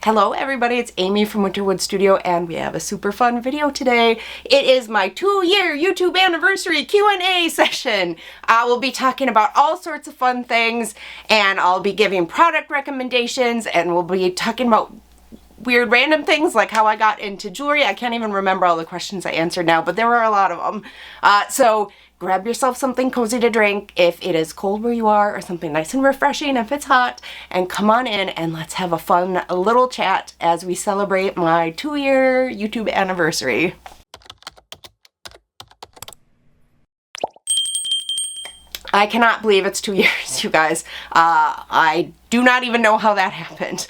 Hello everybody, it's Amy from Winterwood Studio and we have a super fun video today. It is my 2-year YouTube anniversary Q&A session. We'll be talking about all sorts of fun things and I'll be giving product recommendations and we'll be talking about weird random things like how I got into jewelry. I can't even remember all the questions I answered now, but there were a lot of them. So grab yourself something cozy to drink if it is cold where you are, or something nice and refreshing if it's hot, and come on in and let's have a fun little chat as we celebrate my 2-year YouTube anniversary. I cannot believe it's 2 years, you guys. I do not even know how that happened.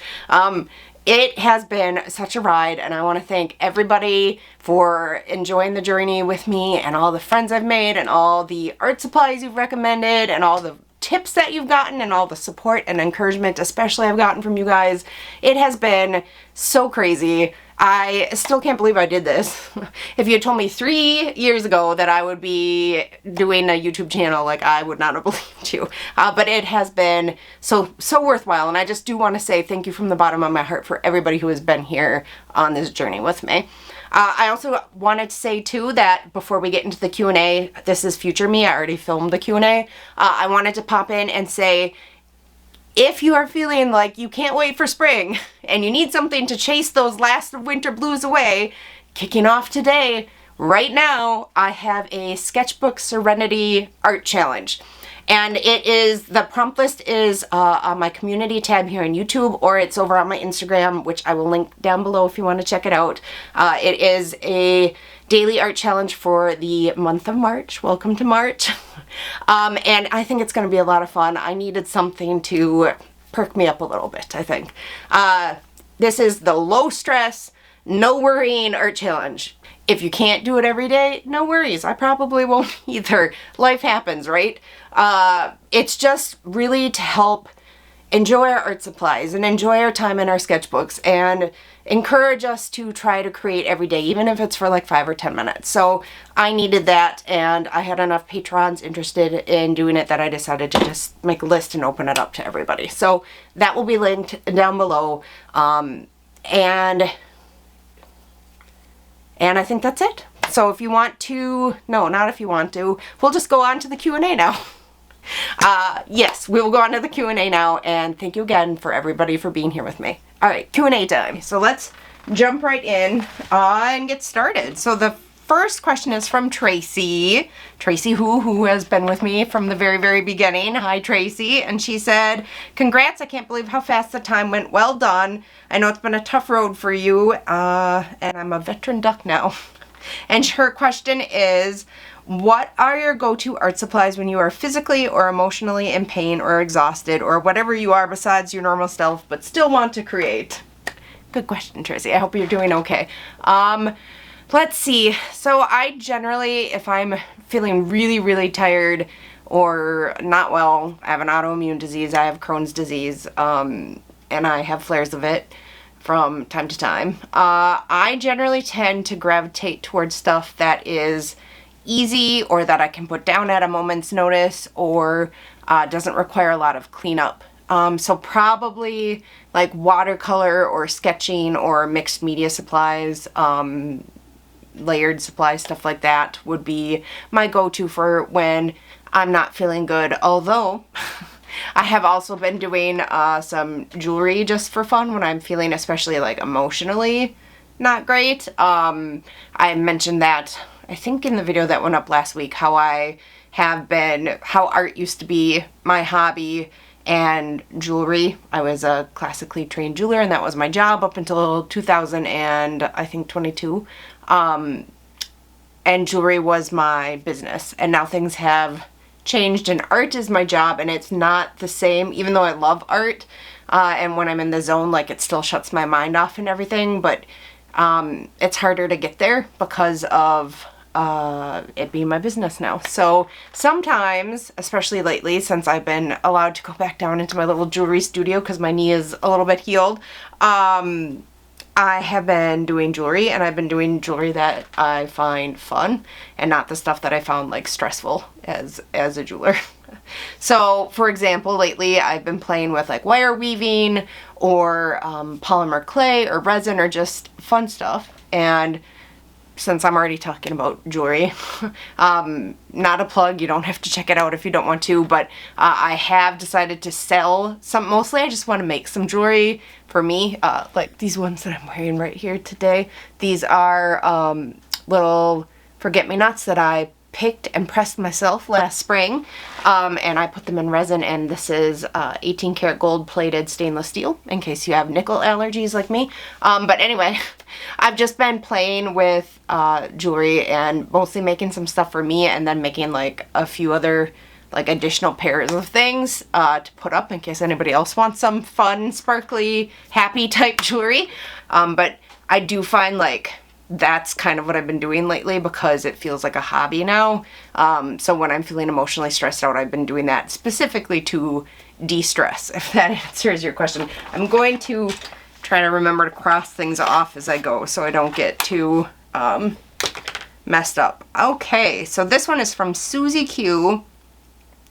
It has been such a ride and I want to thank everybody for enjoying the journey with me and all the friends I've made and all the art supplies you've recommended and all the tips that you've gotten and all the support and encouragement especially I've gotten from you guys. It has been so crazy. I still can't believe I did this. If you had told me 3 years ago that I would be doing a YouTube channel, like, I would not have believed you. But it has been so worthwhile, and I just do want to say thank you from the bottom of my heart for everybody who has been here on this journey with me. I also wanted to say too that before we get into the Q&A, this is future me, I already filmed the Q&A. I wanted to pop in and say, if you are feeling like you can't wait for spring and you need something to chase those last of winter blues away, kicking off today, right now, I have a Sketchbook Serenity Art Challenge. And the prompt list is on my community tab here on YouTube, or it's over on my Instagram, which I will link down below if you want to check it out. It is a daily art challenge for the month of March. Welcome to March. And I think it's going to be a lot of fun. I needed something to perk me up a little bit, I think. This is the low stress, no worrying art challenge. If you can't do it every day, no worries. I probably won't either. Life happens, right? It's just really to help enjoy our art supplies and enjoy our time in our sketchbooks and encourage us to try to create every day, even if it's for like 5 or 10 minutes. So I needed that and I had enough patrons interested in doing it that I decided to just make a list and open it up to everybody. So that will be linked down below. And I think that's it. So if you want to, no, not if you want to, we'll just go on to the Q&A now. Yes, we will go on to the Q&A now, and thank you again for everybody for being here with me. All right, Q&A time. So let's jump right in and get started. So the first question is from Tracy. Tracy who has been with me from the very beginning. Hi, Tracy. And she said, congrats, I can't believe how fast the time went. Well done. I know it's been a tough road for you, and I'm a veteran duck now. And her question is, what are your go-to art supplies when you are physically or emotionally in pain or exhausted or whatever you are besides your normal self but still want to create? Good question, Tracy. I hope you're doing okay. Let's see. So I generally, if I'm feeling really tired or not well, I have an autoimmune disease, I have Crohn's disease, and I have flares of it from time to time. I generally tend to gravitate towards stuff that is easy or that I can put down at a moment's notice or doesn't require a lot of cleanup. So probably like watercolor or sketching or mixed media supplies, layered supplies, stuff like that would be my go-to for when I'm not feeling good. Although I have also been doing some jewelry just for fun when I'm feeling especially like emotionally not great. I mentioned that I think in the video that went up last week, how art used to be my hobby and jewelry. I was a classically trained jeweler and that was my job up until 2000 and I think 22. And jewelry was my business, and now things have changed and art is my job, and it's not the same, even though I love art, and when I'm in the zone, like, it still shuts my mind off and everything, but it's harder to get there because of it being my business now. So sometimes, especially lately, since I've been allowed to go back down into my little jewelry studio because my knee is a little bit healed, I have been doing jewelry, and I've been doing jewelry that I find fun and not the stuff that I found like stressful as a jeweler. So for example, lately I've been playing with like wire weaving or polymer clay or resin or just fun stuff. And since I'm already talking about jewelry, not a plug, you don't have to check it out if you don't want to, but I have decided to sell some. Mostly I just want to make some jewelry for me, like these ones that I'm wearing right here today. These are little forget-me-nots that I picked and pressed myself last spring, and I put them in resin, and this is 18 karat gold plated stainless steel in case you have nickel allergies like me. But anyway, I've just been playing with jewelry and mostly making some stuff for me, and then making like a few other like additional pairs of things to put up in case anybody else wants some fun, sparkly, happy type jewelry. But I do find like that's kind of what I've been doing lately because it feels like a hobby now. So when I'm feeling emotionally stressed out, I've been doing that specifically to de-stress, if that answers your question. I'm going to try to remember to cross things off as I go so I don't get too messed up. Okay, so this one is from Susie Q,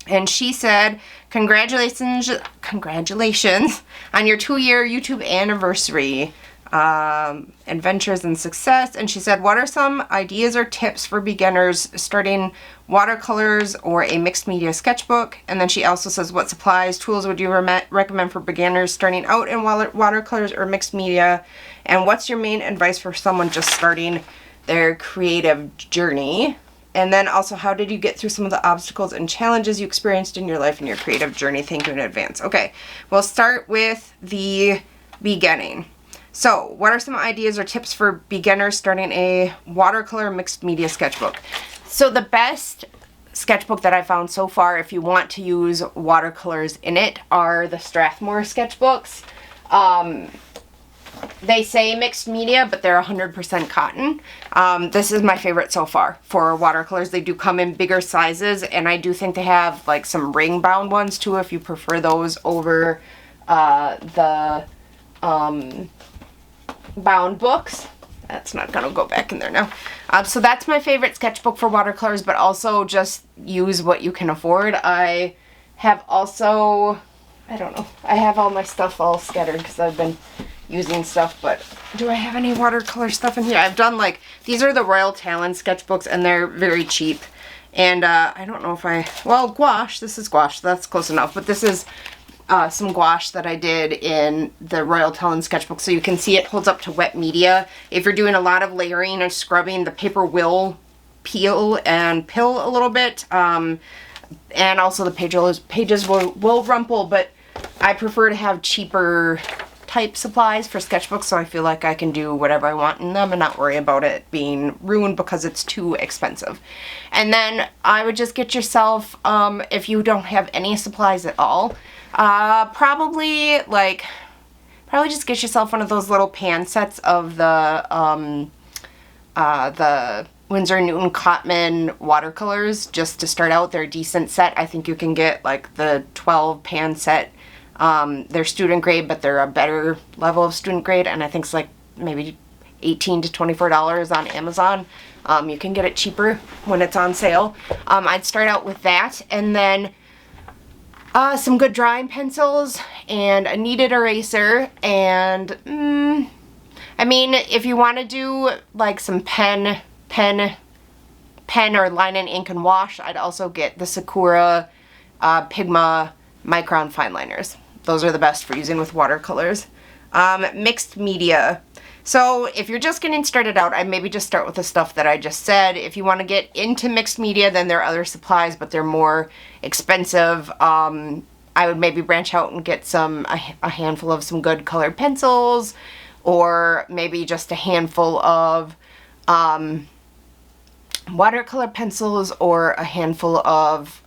and she said, congratulations on your 2-year YouTube anniversary. Adventures and success. And she said, what are some ideas or tips for beginners starting watercolors or a mixed media sketchbook? And then she also says, what supplies, tools would you recommend for beginners starting out in watercolors or mixed media? And what's your main advice for someone just starting their creative journey? And then also, how did you get through some of the obstacles and challenges you experienced in your life and your creative journey? Thank you in advance. Okay, we'll start with the beginning. So, what are some ideas or tips for beginners starting a watercolor mixed media sketchbook? So the best sketchbook that I found so far, if you want to use watercolors in it, are the Strathmore sketchbooks. They say mixed media, but they're 100% cotton. This is my favorite so far for watercolors. They do come in bigger sizes, and I do think they have like some ring bound ones too if you prefer those over the bound books. That's not gonna go back in there now. So that's my favorite sketchbook for watercolors, but also just use what you can afford. I have also, I don't know, I have all my stuff all scattered because I've been using stuff, but do I have any watercolor stuff in here? I've done like, these are the Royal Talon sketchbooks, and they're very cheap. And I don't know if well, gouache, this is gouache, so that's close enough, but this is some gouache that I did in the Royal Talon sketchbook, so you can see it holds up to wet media. If you're doing a lot of layering or scrubbing, the paper will peel and pill a little bit, and also the pages will rumple, but I prefer to have cheaper type supplies for sketchbooks, so I feel like I can do whatever I want in them and not worry about it being ruined because it's too expensive. And then I would just get yourself, if you don't have any supplies at all, probably just get yourself one of those little pan sets of the Winsor and Newton Cotman watercolors just to start out. They're a decent set. I think you can get like the 12 pan set. They're student grade, but they're a better level of student grade, and I think it's like maybe $18 to $24 on Amazon. You can get it cheaper when it's on sale. I'd start out with that, and then some good drawing pencils and a kneaded eraser, and I mean, if you want to do like some pen or line and ink and wash, I'd also get the Sakura Pigma Micron fine liners. Those are the best for using with watercolors. Mixed media. So if you're just getting started out, I'd maybe just start with the stuff that I just said. If you want to get into mixed media, then there are other supplies, but they're more expensive. I would maybe branch out and get a handful of some good colored pencils, or maybe just a handful of watercolor pencils, or a handful of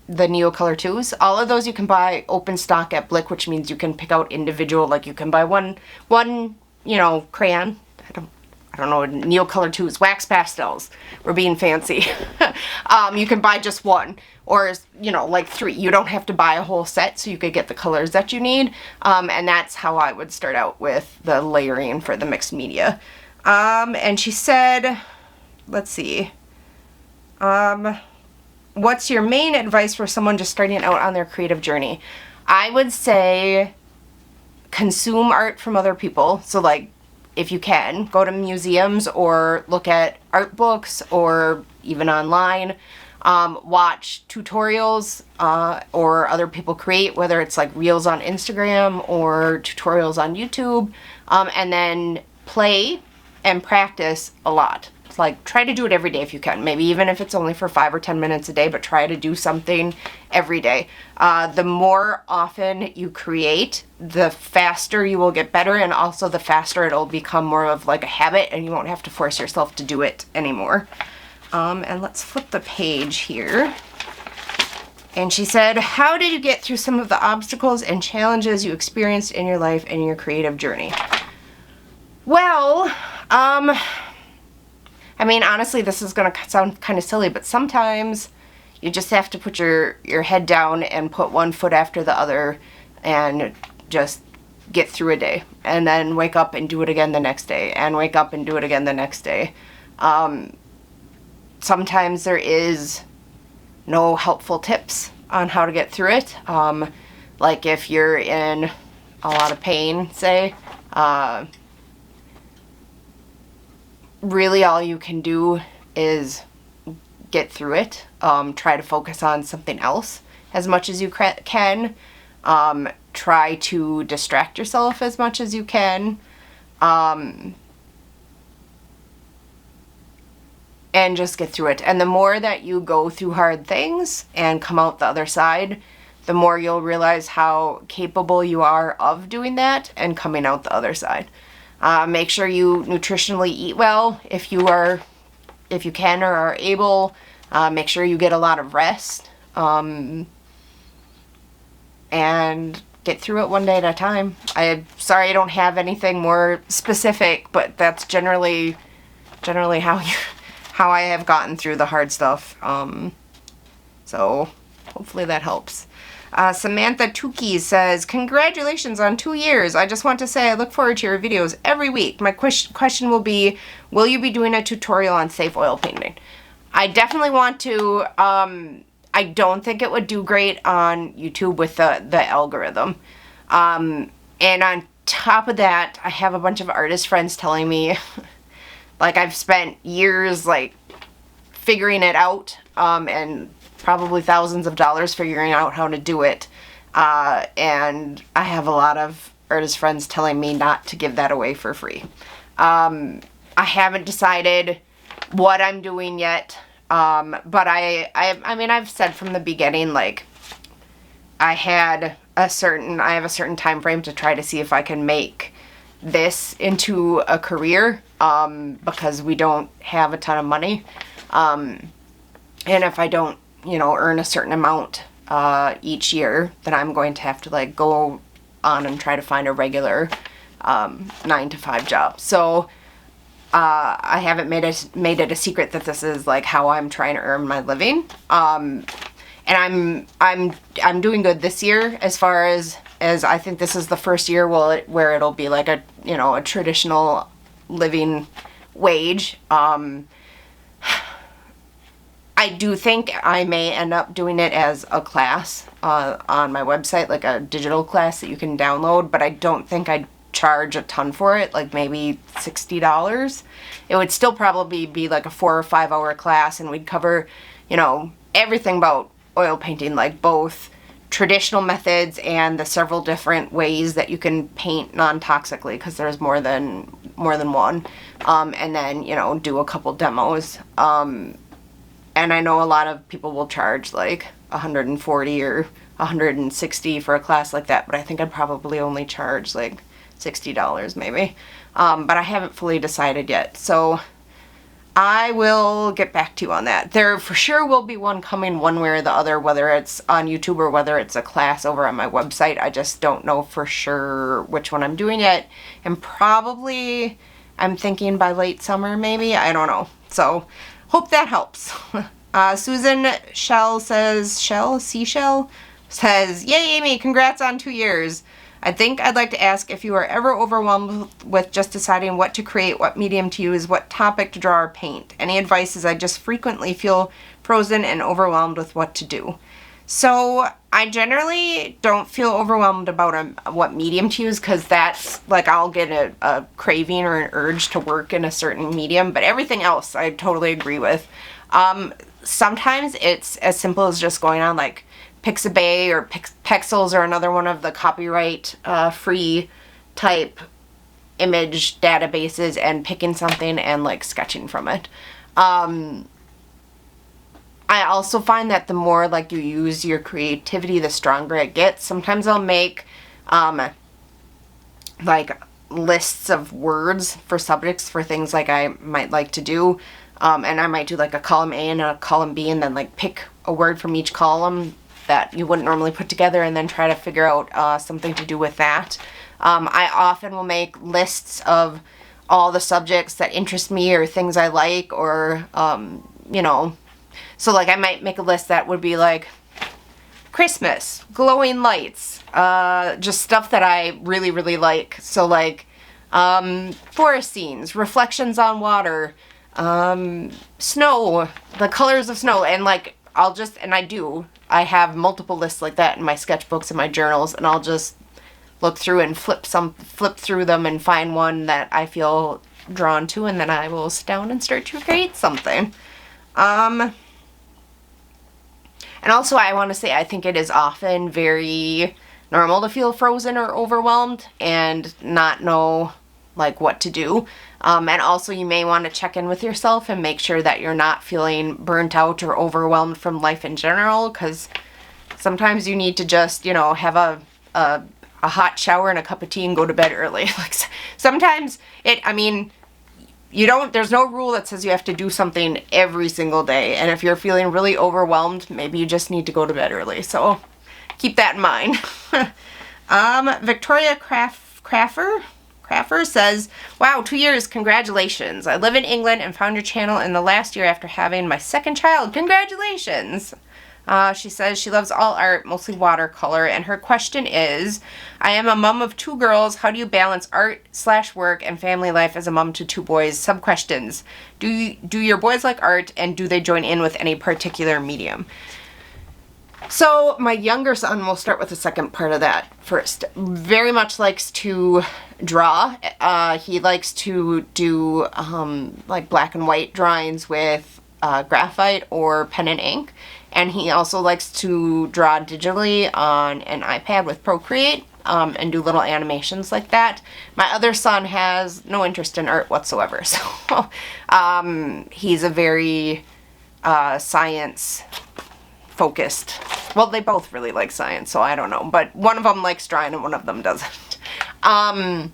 the Neocolor 2s. All of those you can buy open stock at Blick, which means you can pick out individual, like you can buy one, you know, crayon. I don't know, Neocolor 2s, wax pastels. We're being fancy. You can buy just one, or, you know, like 3. You don't have to buy a whole set, so you could get the colors that you need. And that's how I would start out with the layering for the mixed media. And she said, let's see, what's your main advice for someone just starting out on their creative journey? I would say consume art from other people. So like, if you can, go to museums or look at art books or even online. Watch tutorials or other people create, whether it's like reels on Instagram or tutorials on YouTube. And then play and practice a lot. Like, try to do it every day if you can. Maybe even if it's only for 5 or 10 minutes a day, but try to do something every day. The more often you create, the faster you will get better, and also the faster it'll become more of like a habit, and you won't have to force yourself to do it anymore. And let's flip the page here. And she said, how did you get through some of the obstacles and challenges you experienced in your life and your creative journey? Well, I mean, honestly, this is going to sound kind of silly, but sometimes you just have to put your head down and put one foot after the other and just get through a day, and then wake up and do it again the next day, and wake up and do it again the next day. Sometimes there is no helpful tips on how to get through it. Like if you're in a lot of pain, say, really all you can do is get through it. Try to focus on something else as much as you can. Try to distract yourself as much as you can. And just get through it. And the more that you go through hard things and come out the other side, the more you'll realize how capable you are of doing that and coming out the other side. Make sure you nutritionally eat well if you can or are able. Make sure you get a lot of rest. And get through it one day at a time. I'm sorry I don't have anything more specific, but that's generally how I have gotten through the hard stuff. So hopefully that helps. Samantha Tukey says, congratulations on 2 years. I just want to say I look forward to your videos every week. My question will be, will you be doing a tutorial on safe oil painting? I definitely want to. I don't think it would do great on YouTube with the algorithm. And on top of that, I have a bunch of artist friends telling me, like, I've spent years, like, figuring it out, and probably thousands of dollars figuring out how to do it. And I have a lot of artist friends telling me not to give that away for free. I haven't decided what I'm doing yet. But I mean, I've said from the beginning, like, I have a certain time frame to try to see if I can make this into a career, because we don't have a ton of money. And if I don't, earn a certain amount, each year, then I'm going to have to, like, go on and try to find a regular, 9-to-5 job. So, I haven't made it a secret that this is, like, how I'm trying to earn my living. And I'm doing good this year, as far as I think this is the first year where it'll be like a traditional living wage. I do think I may end up doing it as a class on my website, like a digital class that you can download, but I don't think I'd charge a ton for it, like maybe $60. It would still probably be like a 4 or 5 hour class, and we'd cover, everything about oil painting, like both traditional methods and the several different ways that you can paint non-toxically, because there's more than one. And then, do a couple demos. And I know a lot of people will charge like $140 or $160 for a class like that, but I think I'd probably only charge like $60 maybe. But I haven't fully decided yet. So I will get back to you on that. There for sure will be one coming one way or the other, whether it's on YouTube or whether it's a class over on my website. I just don't know for sure which one I'm doing yet. And probably I'm thinking by late summer maybe. I don't know. So hope that helps. Susan Seashell says, "Yay, Amy, congrats on 2 years. I think I'd like to ask if you are ever overwhelmed with just deciding what to create, what medium to use, what topic to draw or paint. Any advice, as I just frequently feel frozen and overwhelmed with what to do." So I generally don't feel overwhelmed about what medium to use, because that's like I'll get a craving or an urge to work in a certain medium, but everything else I totally agree with. Sometimes it's as simple as just going on like Pixabay or Pexels or another one of the copyright free type image databases and picking something and like sketching from it. I also find that the more like you use your creativity, the stronger it gets. Sometimes I'll make like lists of words for subjects for things like I might like to do. And I might do like a column A and a column B, and then like pick a word from each column that you wouldn't normally put together, and then try to figure out something to do with that. I often will make lists of all the subjects that interest me or things I like, or, you know, so like I might make a list that would be like Christmas, glowing lights, just stuff that I really, really like. So like forest scenes, reflections on water, snow, the colors of snow, and like I have multiple lists like that in my sketchbooks and my journals, and I'll just look through and flip through them and find one that I feel drawn to, and then I will sit down and start to create something. And also I want to say I think it is often very normal to feel frozen or overwhelmed and not know like what to do. And also you may want to check in with yourself and make sure that you're not feeling burnt out or overwhelmed from life in general, because sometimes you need to just, you know, have a hot shower and a cup of tea and go to bed early. Like sometimes there's no rule that says you have to do something every single day. And if you're feeling really overwhelmed, maybe you just need to go to bed early. So keep that in mind. Victoria Craffer says, "Wow, 2 years, congratulations. I live in England and found your channel in the last year after having my second child. Congratulations." She says she loves all art, mostly watercolor, and her question is, "I am a mom of 2 girls. How do you balance art/work and family life as a mom to 2 boys? Sub-questions. Do your boys like art, and do they join in with any particular medium?" So my younger son, we'll start with the second part of that first, very much likes to draw. He likes to do like black and white drawings with graphite or pen and ink. And he also likes to draw digitally on an iPad with Procreate and do little animations like that. My other son has no interest in art whatsoever. So he's a very science focused. Well, they both really like science, so I don't know. But one of them likes drawing and one of them doesn't. I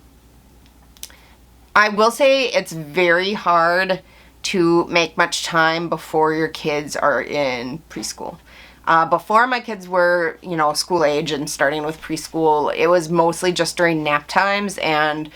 will say it's very hard to make much time before your kids are in preschool. Before my kids were, you know, school age and starting with preschool, it was mostly just during nap times, and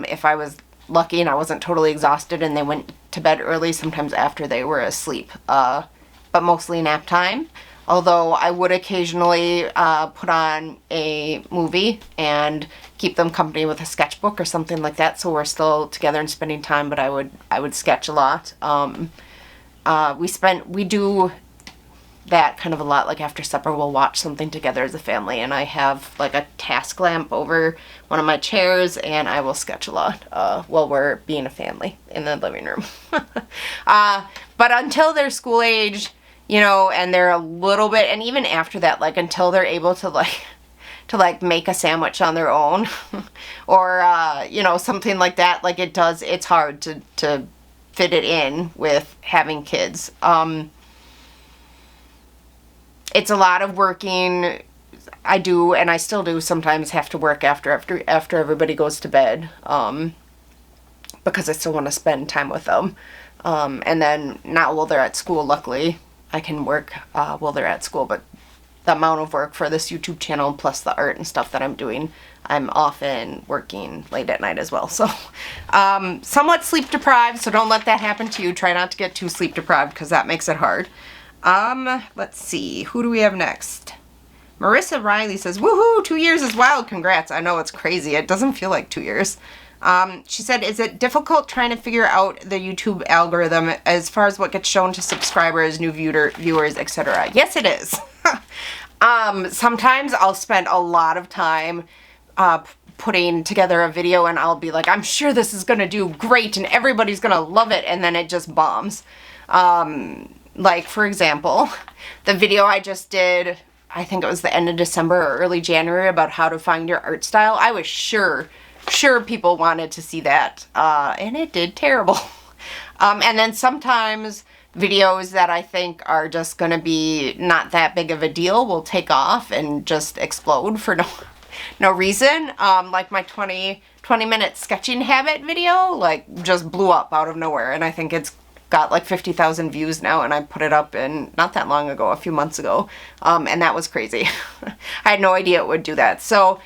if I was lucky and I wasn't totally exhausted and they went to bed early, sometimes after they were asleep, but mostly nap time. Although I would occasionally put on a movie and keep them company with a sketchbook or something like that, so we're still together and spending time, but I would sketch a lot. We do that kind of a lot, like after supper we'll watch something together as a family, and I have like a task lamp over one of my chairs, and I will sketch a lot while we're being a family in the living room. But until they're school age, you know, and they're a little bit, and even after that, like until they're able to make a sandwich on their own or you know, something like that, like it's hard to fit it in with having kids. It's a lot of working. I do, and I still do sometimes have to work after everybody goes to bed, because I still want to spend time with them. And then not while they're at school, luckily I can work while they're at school, but the amount of work for this YouTube channel plus the art and stuff that I'm doing, I'm often working late at night as well. So somewhat sleep deprived, so don't let that happen to you. Try not to get too sleep deprived because that makes it hard. Let's see, who do we have next? Marissa Riley says, woohoo, 2 years is wild, congrats. I know, it's crazy. It doesn't feel like 2 years. She said, is it difficult trying to figure out the YouTube algorithm as far as what gets shown to subscribers, new viewers, etc.? Yes, it is. Sometimes I'll spend a lot of time putting together a video and I'll be like, I'm sure this is going to do great and everybody's going to love it, and then it just bombs. Like, for example, the video I just did, I think it was the end of December or early January, about how to find your art style. I was sure people wanted to see that, and it did terrible. And then sometimes videos that I think are just going to be not that big of a deal will take off and just explode for no reason. Like my 20-minute sketching habit video, like, just blew up out of nowhere, and I think it's got like 50,000 views now, and I put it up in not that long ago, a few months ago, and that was crazy. I had no idea it would do that. So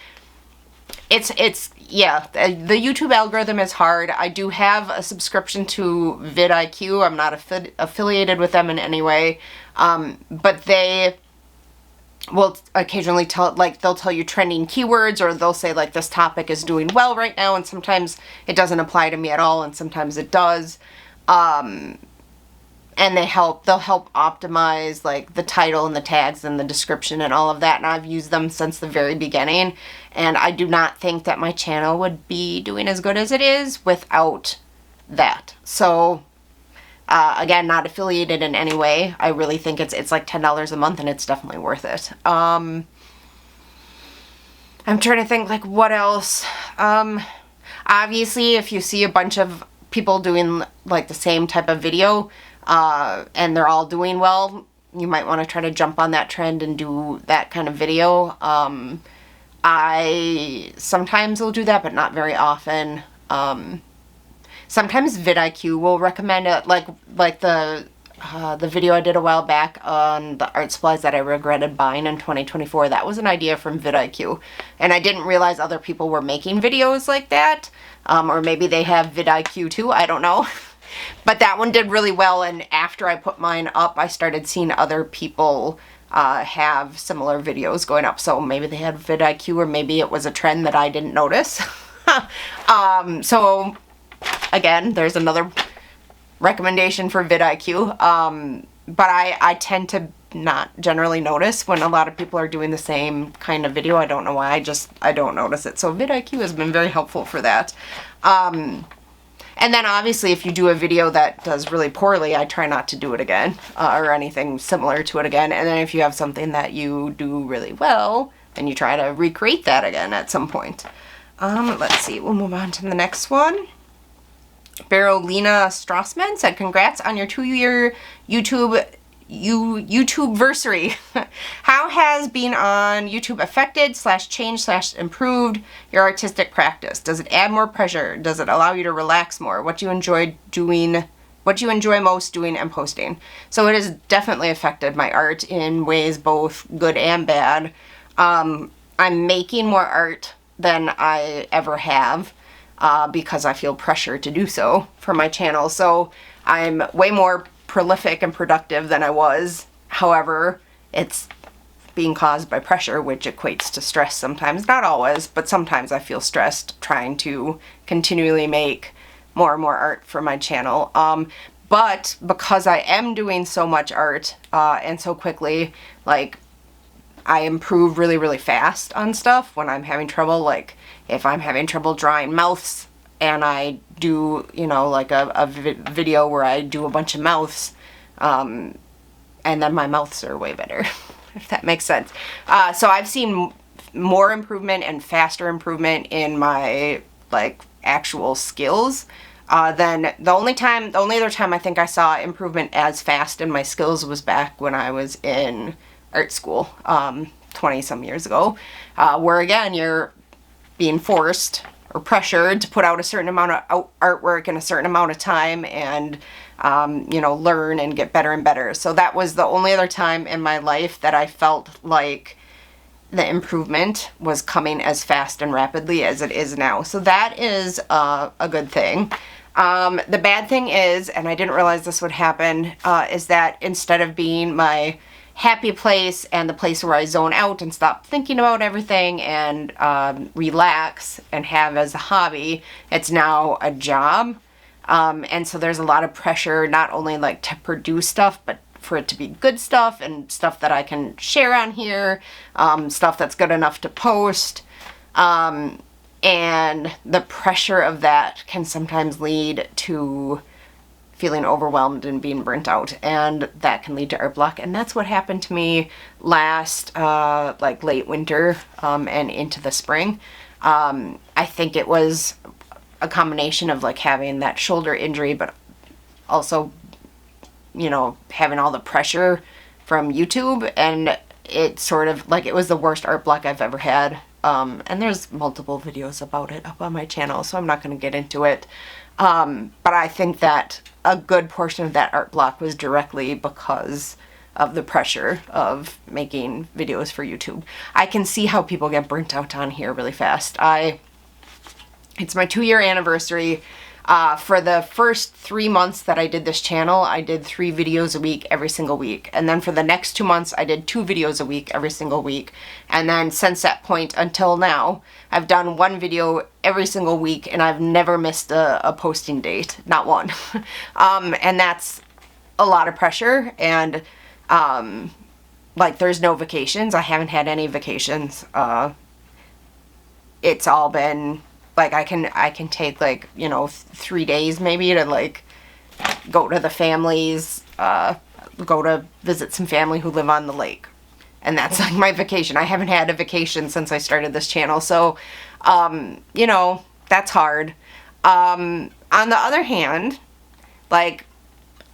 yeah, the YouTube algorithm is hard. I do have a subscription to vidIQ. I'm not affiliated with them in any way, but they will occasionally they'll tell you trending keywords, or they'll say like this topic is doing well right now, and sometimes it doesn't apply to me at all, and sometimes it does. And they'll help optimize like the title and the tags and the description and all of that, and I've used them since the very beginning, and I do not think that my channel would be doing as good as it is without that. So again, not affiliated in any way. I really think it's like $10 a month, and it's definitely worth it. I'm trying to think like what else. Obviously, if you see a bunch of people doing like the same type of video, and they're all doing well, you might want to try to jump on that trend and do that kind of video. I sometimes will do that, but not very often. Sometimes vidIQ will recommend it, like the video I did a while back on the art supplies that I regretted buying in 2024. That was an idea from vidIQ, and I didn't realize other people were making videos like that, or maybe they have vidIQ too, I don't know. But that one did really well, and after I put mine up, I started seeing other people have similar videos going up. So maybe they had vidIQ, or maybe it was a trend that I didn't notice. So again, there's another recommendation for vidIQ. But I tend to not generally notice when a lot of people are doing the same kind of video. I don't know why, I don't notice it. So vidIQ has been very helpful for that. And then obviously if you do a video that does really poorly, I try not to do it again, or anything similar to it again. And then if you have something that you do really well, then you try to recreate that again at some point. Let's see, we'll move on to the next one. Barolina Strassman said, congrats on your 2-year YouTube-versary. How has being on YouTube affected / changed / improved your artistic practice? Does it add more pressure? Does it allow you to relax more? What do you enjoy doing? What do you enjoy most doing and posting? So it has definitely affected my art in ways both good and bad. I'm making more art than I ever have, because I feel pressure to do so for my channel. So I'm way more prolific and productive than I was. However, it's being caused by pressure, which equates to stress sometimes. Not always, but sometimes I feel stressed trying to continually make more and more art for my channel. But because I am doing so much art and so quickly, like, I improve really, really fast on stuff when I'm having trouble. Like, if I'm having trouble drawing mouths and I do, you know, like a video where I do a bunch of mouths, and then my mouths are way better, if that makes sense. So I've seen more improvement and faster improvement in my, like, actual skills than the only other time I think I saw improvement as fast in my skills was back when I was in art school 20 some years ago, where again you're being forced, or pressured to put out a certain amount of artwork in a certain amount of time and, you know, learn and get better and better. So that was the only other time in my life that I felt like the improvement was coming as fast and rapidly as it is now. So that is a good thing. The bad thing is, and I didn't realize this would happen, is that instead of being my happy place and the place where I zone out and stop thinking about everything and relax and have as a hobby, it's now a job. And so there's a lot of pressure, not only like to produce stuff, but for it to be good stuff and stuff that I can share on here, stuff that's good enough to post. And the pressure of that can sometimes lead to feeling overwhelmed and being burnt out, and that can lead to art block. And that's what happened to me last like late winter and into the spring. I think it was a combination of like having that shoulder injury, but also, you know, having all the pressure from YouTube, and it sort of like, it was the worst art block I've ever had. And there's multiple videos about it up on my channel, so I'm not going to get into it. But I think that a good portion of that art block was directly because of the pressure of making videos for YouTube. I can see how people get burnt out on here really fast. It's my 2-year anniversary. For the first 3 months that I did this channel, I did 3 videos a week every single week. And then for the next 2 months, I did 2 videos a week every single week. And then since that point until now, I've done 1 video every single week, and I've never missed a posting date. Not one. And that's a lot of pressure. And like, there's no vacations. I haven't had any vacations. It's all been like, I can take like, you know, 3 days maybe to like go to the families, go to visit some family who live on the lake. And that's like my vacation. I haven't had a vacation since I started this channel. So, you know, that's hard. On the other hand, like,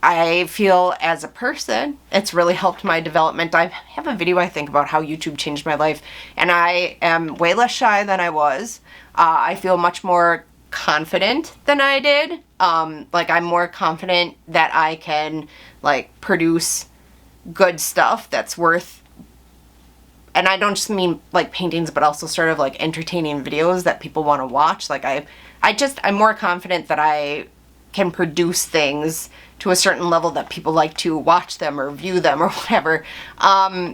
I feel as a person, it's really helped my development. I have a video, I think, about how YouTube changed my life, and I am way less shy than I was. I feel much more confident than I did. Like, I'm more confident that I can, like, produce good stuff that's worth, and I don't just mean, like, paintings, but also sort of, like, entertaining videos that people want to watch. Like, I'm more confident that I can produce things to a certain level that people like to watch them or view them or whatever.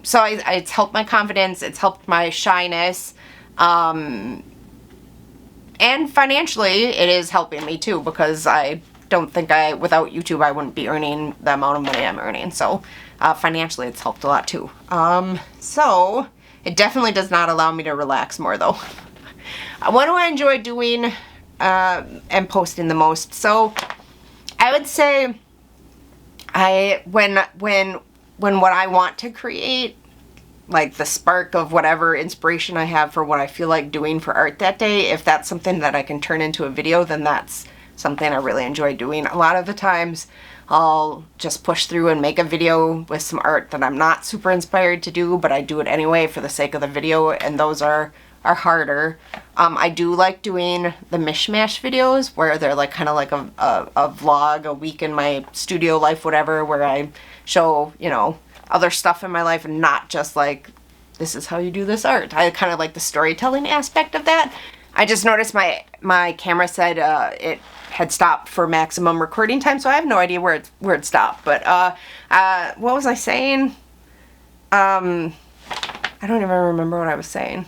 So it's helped my confidence, it's helped my shyness, and financially it is helping me too, because I don't think without YouTube I wouldn't be earning the amount of money I'm earning. So financially it's helped a lot too. So it definitely does not allow me to relax more though. What do I enjoy doing and posting the most? So I would say when what I want to create, like the spark of whatever inspiration I have for what I feel like doing for art that day, if that's something that I can turn into a video, then that's something I really enjoy doing. A lot of the times I'll just push through and make a video with some art that I'm not super inspired to do, but I do it anyway for the sake of the video, and those are harder. I do like doing the mishmash videos where they're like kind of like a vlog, a week in my studio life, whatever, where I show, you know, other stuff in my life and not just like, this is how you do this art. I kind of like the storytelling aspect of that. I just noticed my camera said it had stopped for maximum recording time, so I have no idea where it stopped. But what was I saying? I don't even remember what I was saying.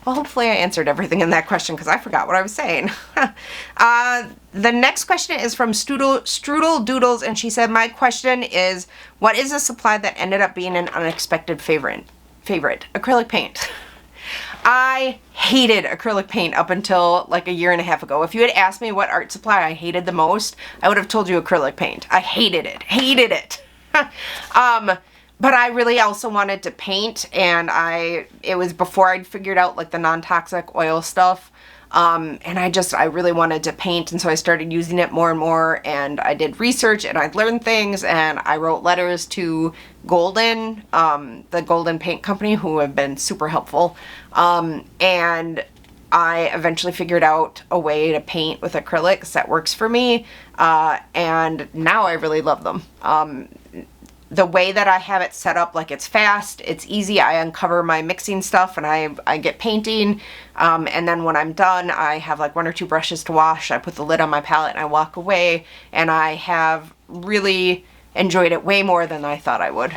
Well, hopefully I answered everything in that question, because I forgot what I was saying. The next question is from Strudel Doodles, and she said, my question is, what is a supply that ended up being an unexpected favorite? Acrylic paint. I hated acrylic paint up until like a year and a half ago. If you had asked me what art supply I hated the most, I would have told you acrylic paint. I hated it. Hated it. But I really also wanted to paint, and it was before I'd figured out like the non-toxic oil stuff. And I really wanted to paint, and so I started using it more and more, and I did research and I learned things, and I wrote letters to Golden, the Golden Paint Company, who have been super helpful. And I eventually figured out a way to paint with acrylics that works for me, and now I really love them. The way that I have it set up, like it's fast, it's easy. I uncover my mixing stuff and I get painting, and then when I'm done, I have like 1 or 2 brushes to wash. I put the lid on my palette and I walk away, and I have really enjoyed it way more than I thought I would.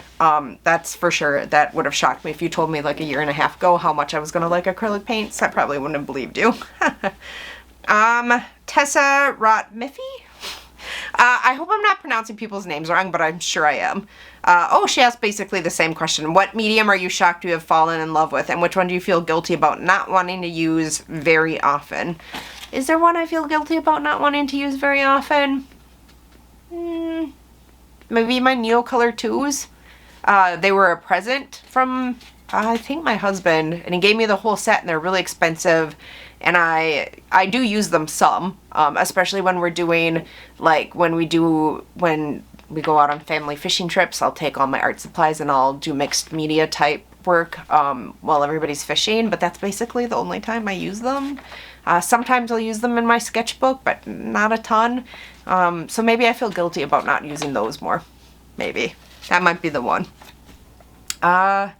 That's for sure. That would have shocked me if you told me like a year and a half ago how much I was gonna like acrylic paints. I probably wouldn't have believed you. Tessa Rotmiffy? I hope I'm not pronouncing people's names wrong, but I'm sure I am. Oh, she asked basically the same question. What medium are you shocked you have fallen in love with, and which one do you feel guilty about not wanting to use very often? Is there one I feel guilty about not wanting to use very often? Maybe my Neocolor 2s. They were a present from, I think, my husband, and he gave me the whole set, and they're really expensive. And I do use them some, especially when we're doing, like, when we go out on family fishing trips. I'll take all my art supplies and I'll do mixed media type work while everybody's fishing, but that's basically the only time I use them. Sometimes I'll use them in my sketchbook, but not a ton. So maybe I feel guilty about not using those more. Maybe. That might be the one. Iona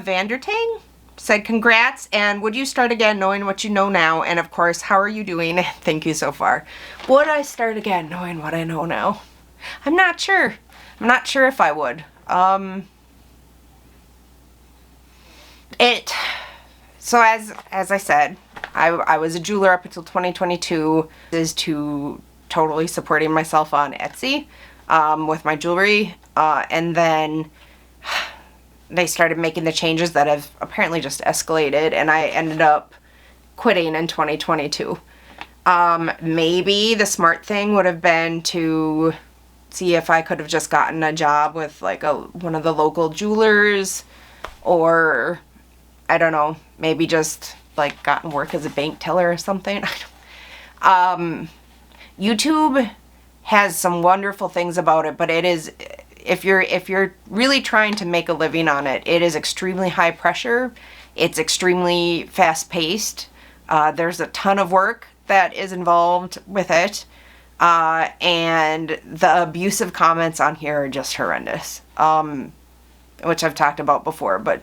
Vandertang said, congrats, and would you start again knowing what you know now? And of course, how are you doing? Thank you so far. Would I start again knowing what I know now? I'm not sure. I'm not sure if I would. So as I said, I was a jeweler up until 2022. Is to totally supporting myself on Etsy with my jewelry, and then they started making the changes that have apparently just escalated, and I ended up quitting in 2022. Maybe the smart thing would have been to see if I could have just gotten a job with like one of the local jewelers, or I don't know, maybe just like gotten work as a bank teller or something. YouTube has some wonderful things about it, but it is, if you're really trying to make a living on it, it is extremely high pressure. It's extremely fast paced. There's a ton of work that is involved with it. And the abusive comments on here are just horrendous. Which I've talked about before, but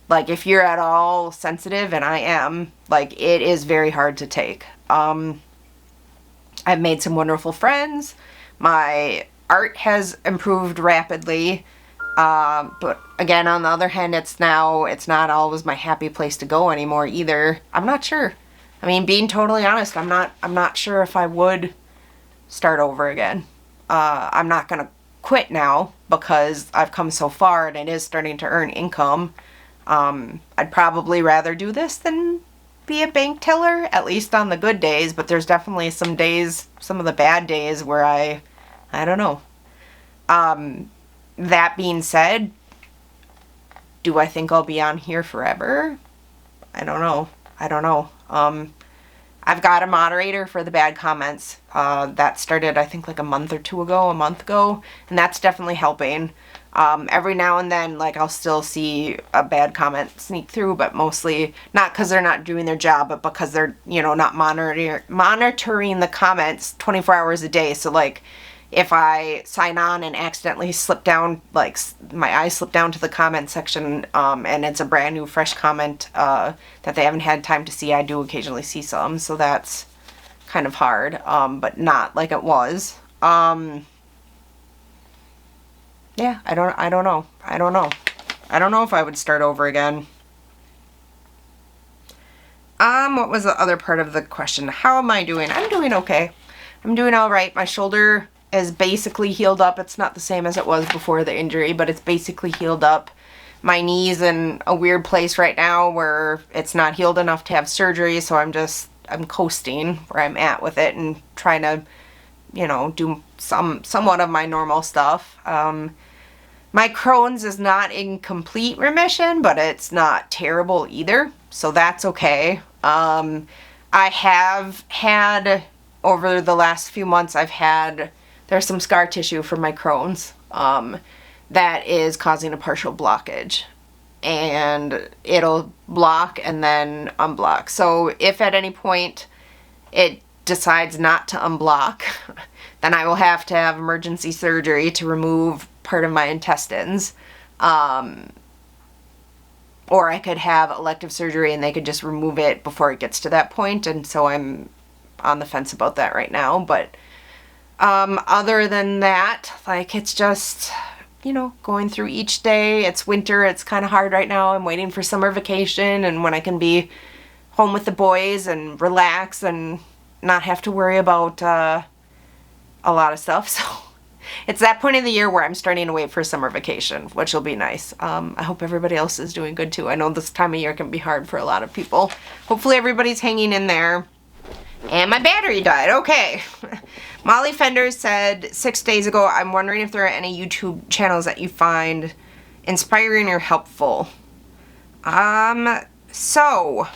like if you're at all sensitive, and I am, like it is very hard to take. I've made some wonderful friends. My art has improved rapidly, but again, on the other hand, it's not always my happy place to go anymore either. I'm not sure. I mean, being totally honest, I'm not sure if I would start over again. I'm not gonna quit now because I've come so far and it is starting to earn income. I'd probably rather do this than be a bank teller, at least on the good days, but there's definitely some days, some of the bad days where I don't know. That being said, do I think I'll be on here forever? I don't know. I've got a moderator for the bad comments. That started, I think, like a month ago, and that's definitely helping. Every now and then, like, I'll still see a bad comment sneak through, but mostly not because they're not doing their job, but because they're, not monitoring the comments 24 hours a day. So, like, if I sign on and accidentally slip down, like, my eyes slip down to the comment section, and it's a brand new, fresh comment that they haven't had time to see, I do occasionally see some, so that's kind of hard, but not like it was. Yeah, I don't know. I don't know if I would start over again. What was the other part of the question? How am I doing? I'm doing okay. I'm doing all right. My shoulder is basically healed up. It's not the same as it was before the injury, but it's basically healed up. My knee's in a weird place right now where it's not healed enough to have surgery, so I'm coasting where I'm at with it and trying to, do somewhat of my normal stuff. My Crohn's is not in complete remission, but it's not terrible either, so that's okay. I have had, over the last few months, there's some scar tissue from my Crohn's that is causing a partial blockage. and it'll block and then unblock. So if at any point it decides not to unblock, then I will have to have emergency surgery to remove part of my intestines. Or I could have elective surgery and they could just remove it before it gets to that point, and so I'm on the fence about that right now. But other than that, like, it's just, you know, going through each day. It's winter, it's kind of hard right now. I'm waiting for summer vacation and when I can be home with the boys and relax and not have to worry about a lot of stuff. So it's that point of the year where I'm starting to wait for summer vacation, which will be nice. I hope everybody else is doing good too. I know this time of year can be hard for a lot of people. Hopefully everybody's hanging in there. And my battery died. Okay. Molly Fender said 6 days ago, I'm wondering if there are any YouTube channels that you find inspiring or helpful. So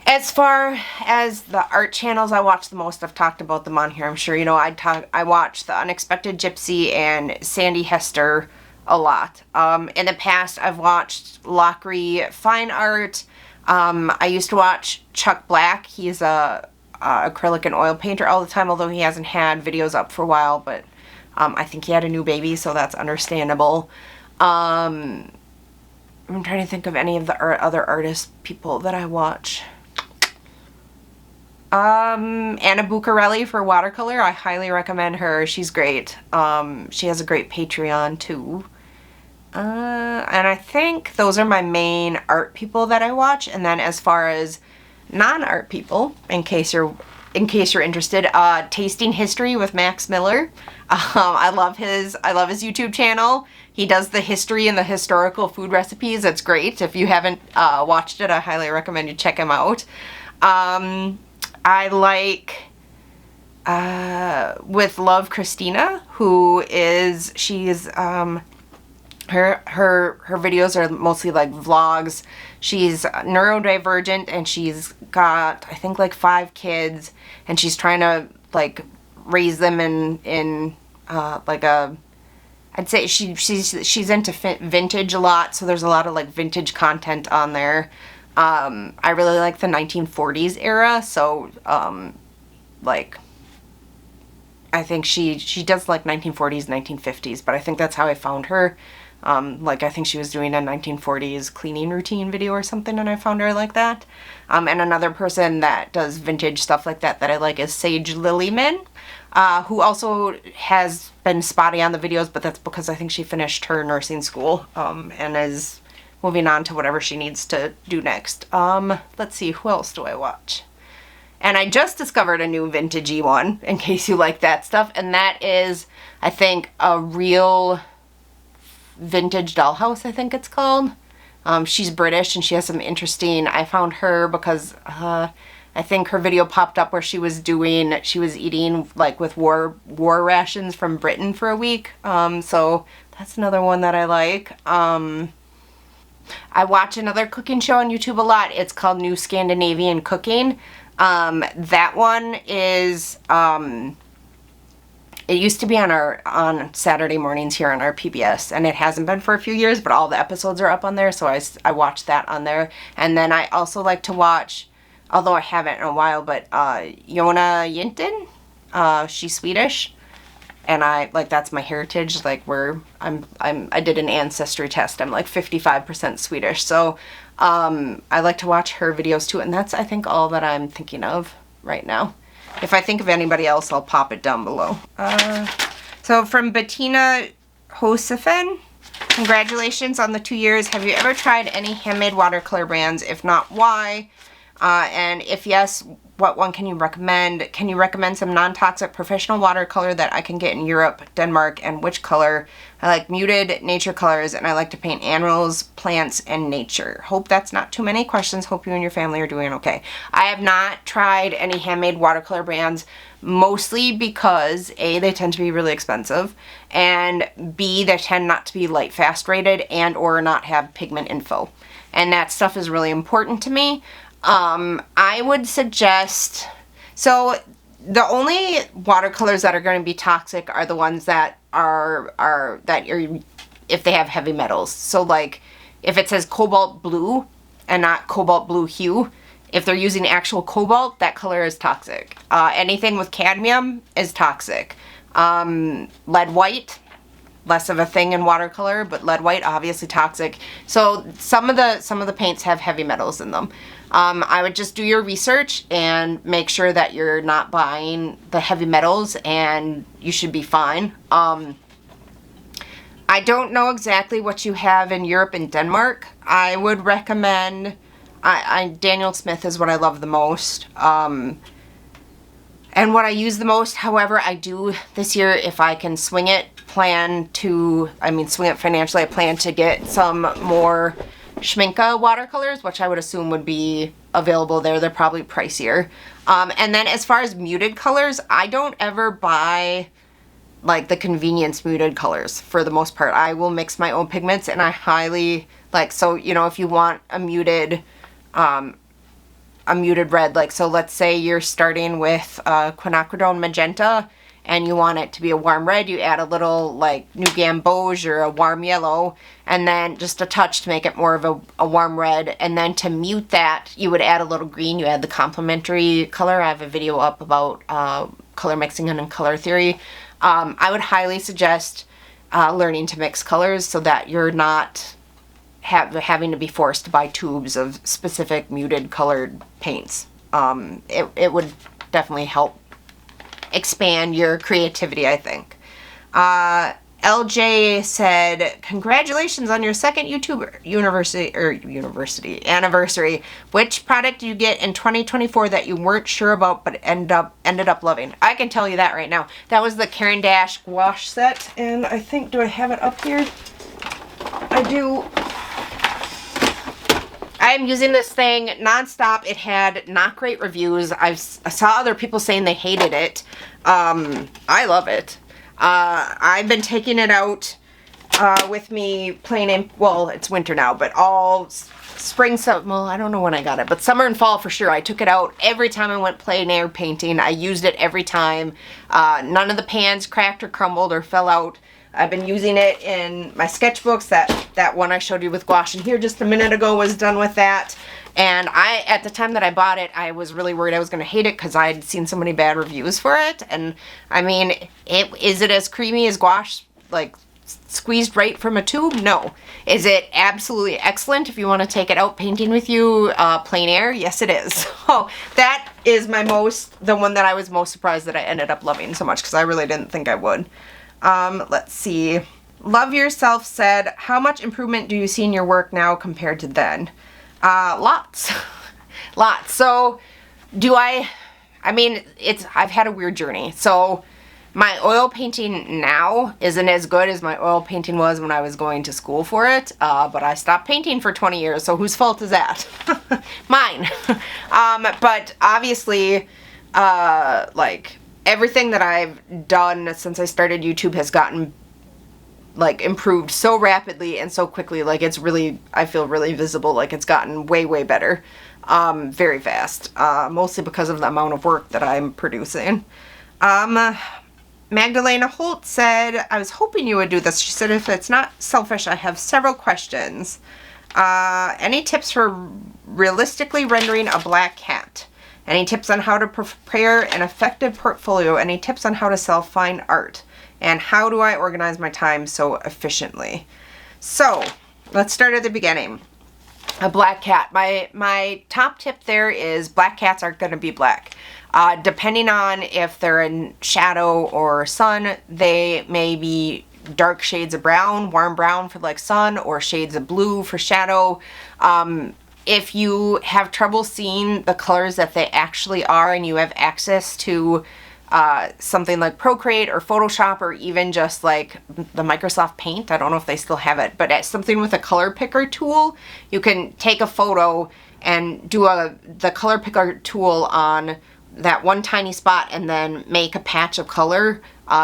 as far as the art channels I watch the most, I've talked about them on here. I'm sure you know I watch The Unexpected Gypsy and Sandy Hester a lot. In the past, I've watched Lockery Fine Art. I used to watch Chuck Black. He's a acrylic and oil painter all the time, although he hasn't had videos up for a while, but I think he had a new baby, so that's understandable. I'm trying to think of any of the other artist people that I watch. Anna Bucarelli for watercolor. I highly recommend her. She's great. She has a great Patreon too. And I think those are my main art people that I watch. And then as far as non-art people, in case you're interested, Tasting History with Max Miller. I love his YouTube channel. He does the history and the historical food recipes. It's great. If you haven't watched it, I highly recommend you check him out. I like With Love Christina, she's her videos are mostly like vlogs. She's neurodivergent and she's got, I think, like 5 kids, and she's trying to like raise them in like a, I'd say she's into vintage a lot, so there's a lot of like vintage content on there. I really like the 1940s era, so like I think she does like 1940s, 1950s, but I think that's how I found her. Like I think she was doing a 1940s cleaning routine video or something, and I found her like that. And another person that does vintage stuff like that I like is Sage Lilyman, who also has been spotty on the videos, but that's because I think she finished her nursing school, and is moving on to whatever she needs to do next. Let's see, who else do I watch? And I just discovered a new vintagey one, in case you like that stuff, and that is, I think, A Real Vintage Dollhouse, I think it's called. She's British and she has some interesting, I found her because I think her video popped up where she was eating like with war rations from Britain for a week. So that's another one that I like. I watch another cooking show on YouTube a lot. It's called New Scandinavian Cooking. That one is, it used to be on Saturday mornings here on our PBS, and it hasn't been for a few years, but all the episodes are up on there, so I watch that on there. And then I also like to watch, although I haven't in a while, but Jonna Jinten. She's Swedish, and that's my heritage. Like I did an ancestry test. I'm like 55% Swedish, so I like to watch her videos too, and that's, I think, all that I'm thinking of right now. If I think of anybody else, I'll pop it down below. So from Bettina Hosefen, congratulations on the 2 years. Have you ever tried any handmade watercolor brands? If not, why? And if yes, what one can you recommend? Can you recommend some non-toxic professional watercolor that I can get in Europe, Denmark, and which color? I like muted nature colors, and I like to paint animals, plants, and nature. Hope that's not too many questions. Hope you and your family are doing okay. I have not tried any handmade watercolor brands, mostly because A, they tend to be really expensive, and B, they tend not to be light fast rated and or not have pigment info. And that stuff is really important to me. I would suggest, so the only watercolors that are going to be toxic are the ones that if they have heavy metals. So like if it says cobalt blue and not cobalt blue hue, if they're using actual cobalt, that color is toxic. Anything with cadmium is toxic. Lead white, less of a thing in watercolor, but lead white, obviously toxic. So some of the paints have heavy metals in them. I would just do your research and make sure that you're not buying the heavy metals, and you should be fine. I don't know exactly what you have in Europe and Denmark. I would recommend, Daniel Smith is what I love the most. And what I use the most, however, I do this year, if I can swing it, swing it financially, I plan to get some more Schmincke watercolors, which I would assume would be available there. They're probably pricier. And then as far as muted colors, I don't ever buy like the convenience muted colors for the most part. I will mix my own pigments, and I highly like, so you know, if you want a muted red, like, so let's say you're starting with quinacridone magenta and you want it to be a warm red, you add a little like New Gamboge or a warm yellow, and then just a touch to make it more of a warm red. And then to mute that, you would add a little green. You add the complementary color. I have a video up about color mixing and color theory. I would highly suggest learning to mix colors so that you're not having to be forced to buy tubes of specific muted colored paints. It would definitely help expand your creativity, I think. LJ said, congratulations on your second YouTube anniversary. Which product did you get in 2024 that you weren't sure about but ended up loving? I can tell you that right now. That was the Caran d'Ache gouache set, and I think, do I have it up here? I do. I'm using this thing nonstop. It had not great reviews. I saw other people saying they hated it. I love it. I've been taking it out with me playing in, well, it's winter now, but all spring, summer, well, I don't know when I got it, but summer and fall for sure. I took it out every time I went plein air painting. I used it every time. None of the pans cracked or crumbled or fell out. I've been using it in my sketchbooks. That one I showed you with gouache in here just a minute ago was done with that. And at the time that I bought it, I was really worried I was going to hate it because I had seen so many bad reviews for it. And I mean, is it as creamy as gouache, like squeezed right from a tube? No. Is it absolutely excellent if you want to take it out painting with you plein air? Yes, it is. So that is the one that I was most surprised that I ended up loving so much, because I really didn't think I would. Let's see. Love Yourself said, how much improvement do you see in your work now compared to then? Lots. Lots. So I've had a weird journey. So my oil painting now isn't as good as my oil painting was when I was going to school for it, but I stopped painting for 20 years, so whose fault is that? Mine. But obviously, like, everything that I've done since I started YouTube has gotten, like, improved so rapidly and so quickly. Like, it's really, I feel really visible. Like, it's gotten way, way better, very fast, mostly because of the amount of work that I'm producing. Magdalena Holt said, I was hoping you would do this. She said, if it's not selfish, I have several questions. Any tips for realistically rendering a black cat? Any tips on how to prepare an effective portfolio? Any tips on how to sell fine art? And how do I organize my time so efficiently? So, let's start at the beginning. A black cat. My top tip there is black cats aren't going to be black. Depending on if they're in shadow or sun, they may be dark shades of brown, warm brown for like sun, or shades of blue for shadow. If you have trouble seeing the colors that they actually are, and you have access to something like Procreate or Photoshop, or even just like the Microsoft Paint, I don't know if they still have it, but at something with a color picker tool, you can take a photo and do the color picker tool on that one tiny spot and then make a patch of color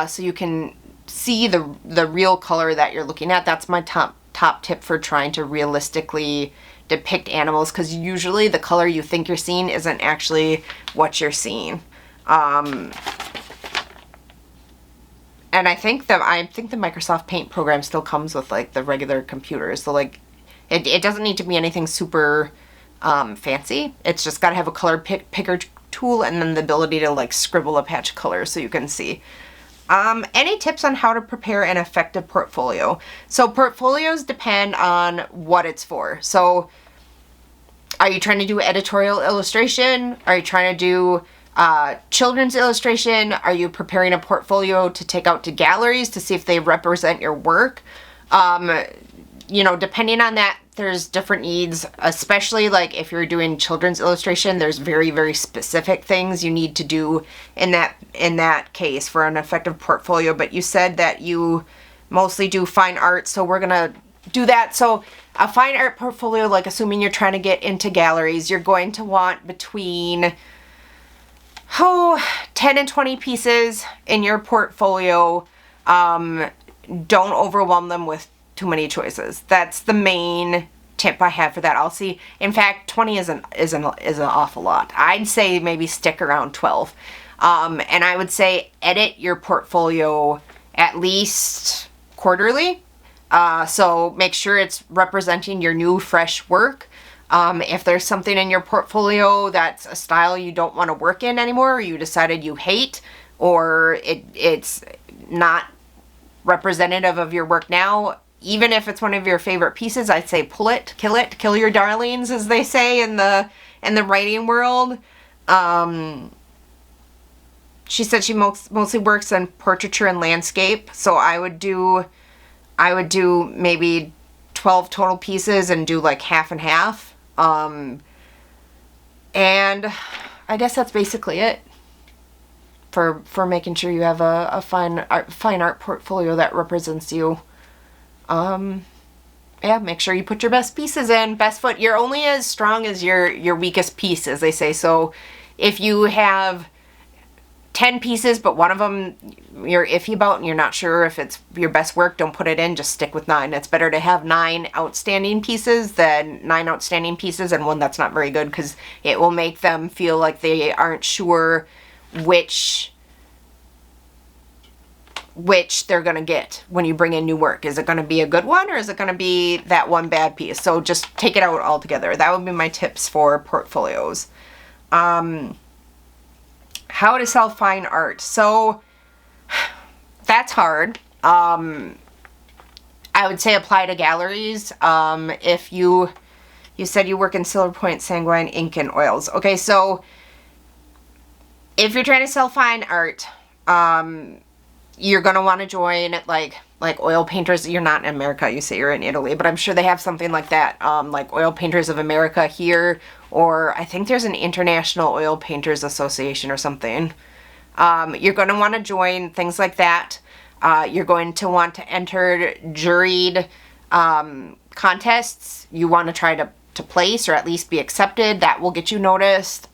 so you can see the real color that you're looking at. That's my top tip for trying to realistically depict animals, because usually the color you think you're seeing isn't actually what you're seeing. And I think the Microsoft Paint program still comes with like the regular computers, so like It doesn't need to be anything super fancy. It's just got to have a color picker tool and then the ability to like scribble a patch of color so you can see. Any tips on how to prepare an effective portfolio? So portfolios depend on what it's for. So are you trying to do editorial illustration? Are you trying to do children's illustration? Are you preparing a portfolio to take out to galleries to see if they represent your work? You know, depending on that, there's different needs, especially like if you're doing children's illustration, there's very, very specific things you need to do in that case for an effective portfolio. But you said that you mostly do fine art, so we're gonna do that. So a fine art portfolio, like assuming you're trying to get into galleries, you're going to want between 10 and 20 pieces in your portfolio. Don't overwhelm them with too many choices. That's the main tip I have for that. I'll see. In fact, 20 is an awful lot. I'd say maybe stick around 12. And I would say edit your portfolio at least quarterly. So make sure it's representing your new, fresh work. If there's something in your portfolio that's a style you don't want to work in anymore, or you decided you hate, or it's not representative of your work now, even if it's one of your favorite pieces, I'd say pull it, kill your darlings, as they say in the writing world. She said she mostly works in portraiture and landscape, so I would do maybe 12 total pieces and do like half and half. And I guess that's basically it for making sure you have a fine art portfolio that represents you. Yeah, make sure you put your best pieces in. Best foot. You're only as strong as your weakest piece, as they say. So if you have 10 pieces, but one of them you're iffy about and you're not sure if it's your best work, don't put it in. Just stick with 9. It's better to have 9 outstanding pieces than 9 outstanding pieces and one that's not very good, because it will make them feel like they aren't sure which they're going to get when you bring in new work. Is it going to be a good one, or is it going to be that one bad piece? So just take it out altogether. That would be my tips for portfolios. How to sell fine art. So that's hard. I would say apply to galleries. If you said you work in silver point, sanguine, ink, and oils. Okay, so if you're trying to sell fine art, you're going to want to join like oil painters. You're not in America, you say you're in Italy, but I'm sure they have something like that, like Oil Painters of America here, or I think there's an International Oil Painters Association or something. You're going to want to join things like that. You're going to want to enter juried contests. You want to try to place or at least be accepted. That will get you noticed.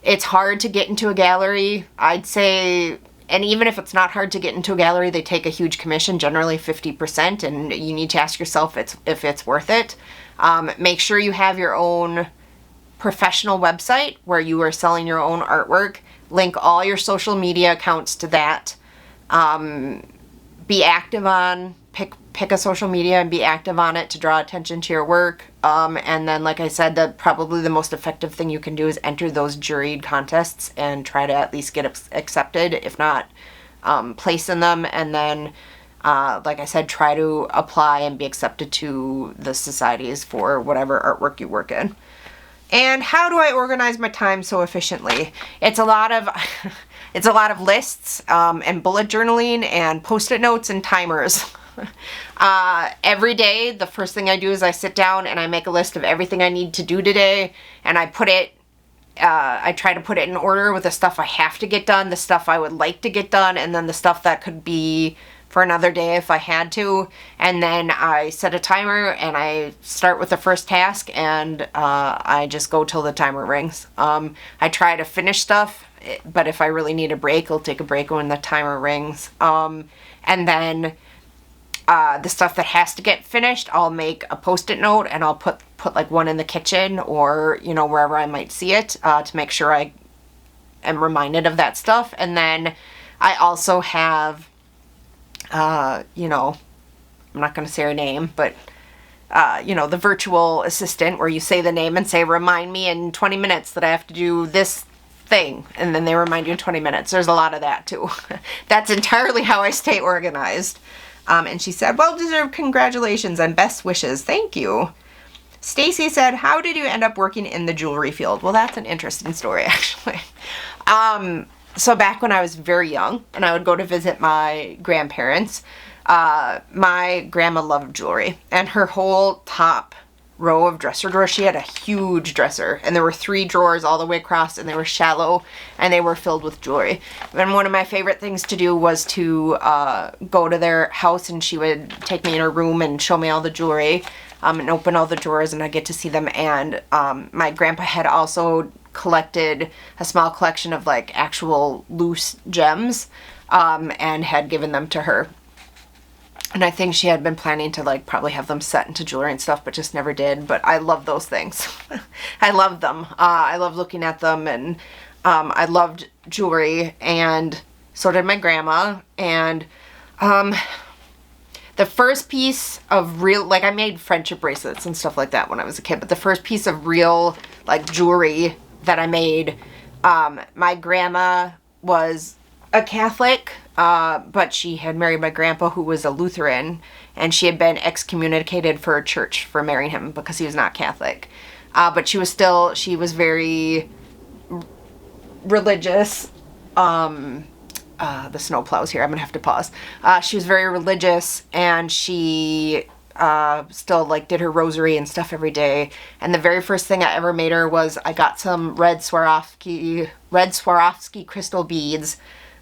It's hard to get into a gallery, I'd say. And even if it's not hard to get into a gallery, they take a huge commission, generally 50%, and you need to ask yourself if it's worth it. Make sure you have your own professional website where you are selling your own artwork. Link all your social media accounts to that. Be active on, pick a social media and be active on it to draw attention to your work. And then, like I said, probably the most effective thing you can do is enter those juried contests and try to at least get accepted, if not place in them. And then, like I said, try to apply and be accepted to the societies for whatever artwork you work in. And how do I organize my time so efficiently? It's a lot of it's a lot of lists and bullet journaling and post-it notes and timers. Every day, the first thing I do is I sit down and I make a list of everything I need to do today, and I try to put it in order with the stuff I have to get done, the stuff I would like to get done, and then the stuff that could be for another day if I had to. And then I set a timer and I start with the first task, and I just go till the timer rings. I try to finish stuff, but if I really need a break, I'll take a break when the timer rings. And then the stuff that has to get finished, I'll make a post-it note and I'll put like one in the kitchen or, you know, wherever I might see it, to make sure I am reminded of that stuff. And then I also have, you know, I'm not going to say her name, but you know, the virtual assistant where you say the name and say, remind me in 20 minutes that I have to do this thing, and then they remind you in 20 minutes. There's a lot of that too. That's entirely how I stay organized. And she said, well deserved congratulations and best wishes. Thank you. Stacy said, how did you end up working in the jewelry field? Well, that's an interesting story, actually. So back when I was very young and I would go to visit my grandparents, my grandma loved jewelry, and her whole top row of dresser drawers, she had a huge dresser, and there were 3 drawers all the way across, and they were shallow and they were filled with jewelry. And one of my favorite things to do was to go to their house, and she would take me in her room and show me all the jewelry, and open all the drawers, and I get to see them. And my grandpa had also collected a small collection of like actual loose gems, and had given them to her. And I think she had been planning to like probably have them set into jewelry and stuff, but just never did. But I love those things. I love them. I love looking at them, and I loved jewelry, and so did my grandma. And the first piece of real, like I made friendship bracelets and stuff like that when I was a kid, but the first piece of real like jewelry that I made, my grandma was a Catholic, but she had married my grandpa, who was a Lutheran, and she had been excommunicated for a church for marrying him because he was not Catholic. But she was very religious. The snow plows here, I'm gonna have to pause. She was very religious, and she still like did her rosary and stuff every day. And the very first thing I ever made her was I got some red Swarovski crystal beads,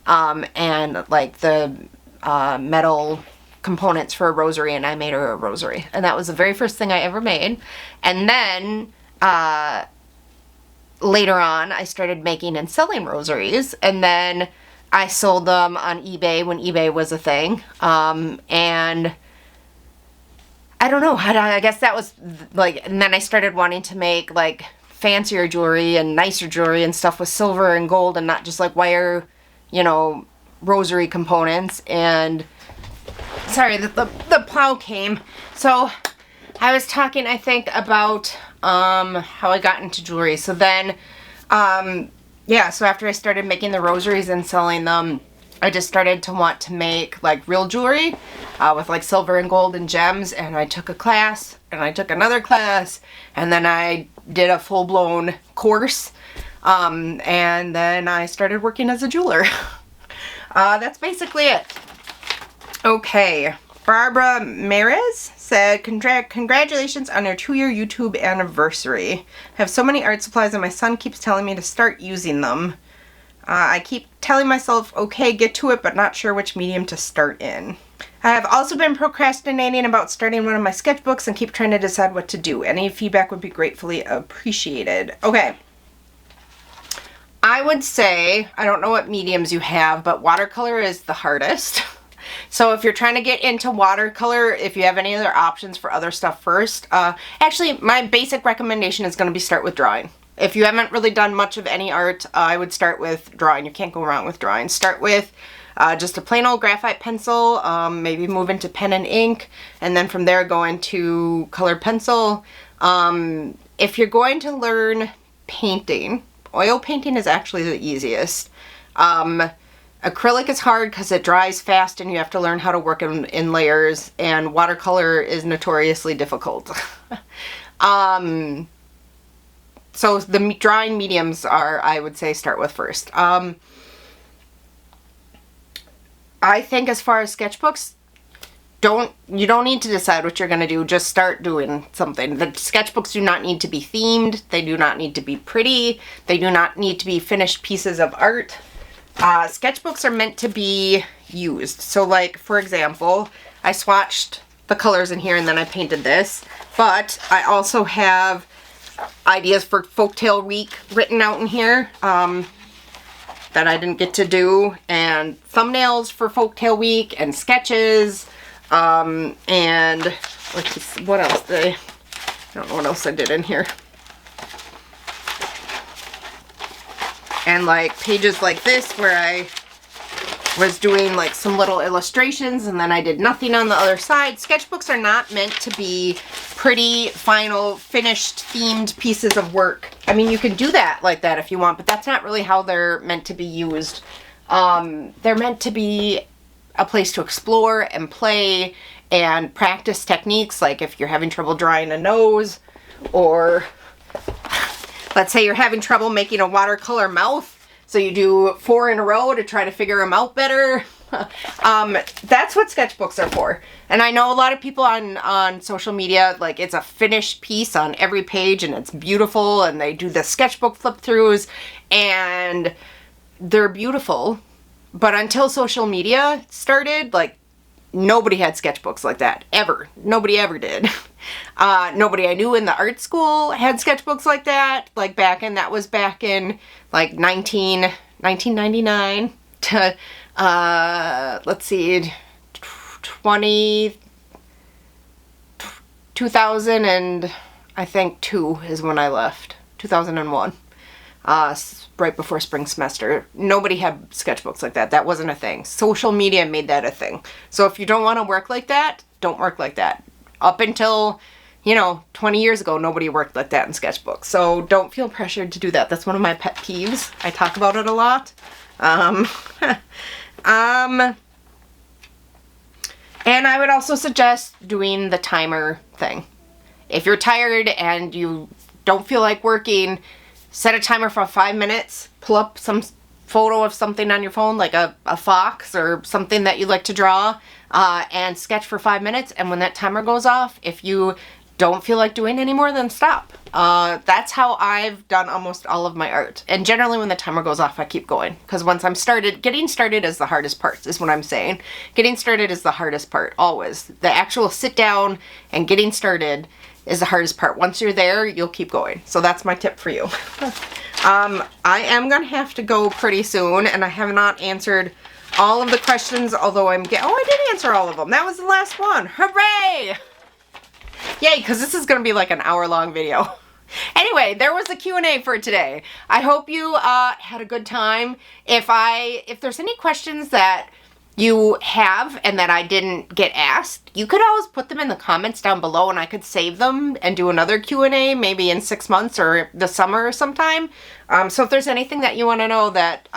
and like the metal components for a rosary, and I made her a rosary. And that was the very first thing I ever made. And then later on I started making and selling rosaries, and then I sold them on eBay when eBay was a thing. And I don't know, I guess that was like, and then I started wanting to make like fancier jewelry and nicer jewelry and stuff with silver and gold, and not just like wire, you know, rosary components. And sorry, the plow came. So I was talking, I think, about how I got into jewelry. So then yeah, so after I started making the rosaries and selling them, I just started to want to make like real jewelry with like silver and gold and gems. And I took a class, and I took another class, and then I did a full-blown course, and then I started working as a jeweler. That's basically it. Okay, Barbara Maris said, congratulations on your 2-year YouTube anniversary. I have so many art supplies, and my son keeps telling me to start using them. I keep telling myself, okay, get to it, but not sure which medium to start in. I have also been procrastinating about starting one of my sketchbooks and keep trying to decide what to do. Any feedback would be gratefully appreciated. Okay. I would say, I don't know what mediums you have, but watercolor is the hardest. So if you're trying to get into watercolor, if you have any other options for other stuff first, actually my basic recommendation is going to be start with drawing. If you haven't really done much of any art, I would start with drawing. You can't go wrong with drawing. Start with just a plain old graphite pencil, maybe move into pen and ink, and then from there go into colored pencil. If you're going to learn painting, oil painting is actually the easiest. Acrylic is hard because it dries fast and you have to learn how to work in layers, and watercolor is notoriously difficult. So the drawing mediums are, I would say, start with first. I think as far as sketchbooks, you don't need to decide what you're going to do. Just start doing something. The sketchbooks do not need to be themed. They do not need to be pretty. They do not need to be finished pieces of art. Sketchbooks are meant to be used. So like, for example, I swatched the colors in here and then I painted this, but I also have ideas for Folktale Week written out in here that I didn't get to do, and thumbnails for Folktale Week, and sketches, and what else I don't know what else I did in here. And like pages like this where I was doing like some little illustrations and then I did nothing on the other side. Sketchbooks are not meant to be pretty, final, finished, themed pieces of work. I mean, you can do that like that if you want, but that's not really how they're meant to be used. They're meant to be a place to explore and play and practice techniques, like if you're having trouble drawing a nose, or let's say you're having trouble making a watercolor mouth, so you do 4 in a row to try to figure them out better. That's what sketchbooks are for. And I know a lot of people on social media, like it's a finished piece on every page and it's beautiful, and they do the sketchbook flip throughs and they're beautiful. But until social media started, like, nobody had sketchbooks like that, ever. Nobody ever did. Nobody I knew in the art school had sketchbooks like that. Like that was back in like 1999 to, let's see, 2000 and I think 2 is when I left. 2001. Right before spring semester. Nobody had sketchbooks like that. That wasn't a thing. Social media made that a thing. So if you don't want to work like that, don't work like that. Up until, 20 years ago, nobody worked like that in sketchbooks. So don't feel pressured to do that. That's one of my pet peeves. I talk about it a lot. And I would also suggest doing the timer thing. If you're tired and you don't feel like working, set a timer for 5 minutes, pull up some photo of something on your phone, like a fox or something that you like to draw, and sketch for 5 minutes. And when that timer goes off, if you don't feel like doing anymore, then stop. That's how I've done almost all of my art. And generally when the timer goes off, I keep going. Because once I'm started, getting started is the hardest part, is what I'm saying. Getting started is the hardest part, always. The actual sit down and getting started is the hardest part. Once you're there, you'll keep going. So that's my tip for you. I am gonna have to go pretty soon, and I have not answered all of the questions, although I did answer all of them. That was the last one. Hooray! Yay, because this is gonna be like an hour-long video. Anyway, there was the Q&A for today. I hope you had a good time. If there's any questions that you have and that I didn't get asked, you could always put them in the comments down below and I could save them and do another Q&A maybe in 6 months or the summer or sometime. So if there's anything that you want to know that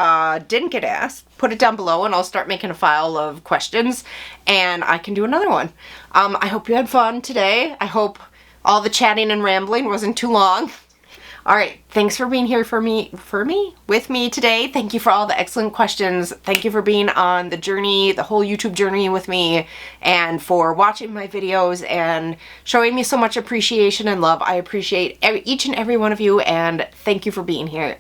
didn't get asked, put it down below and I'll start making a file of questions and I can do another one. I hope you had fun today. I hope all the chatting and rambling wasn't too long. All right, thanks for being here with me today. Thank you for all the excellent questions. Thank you for being on the journey, the whole YouTube journey with me, and for watching my videos and showing me so much appreciation and love. I appreciate each and every one of you, and thank you for being here.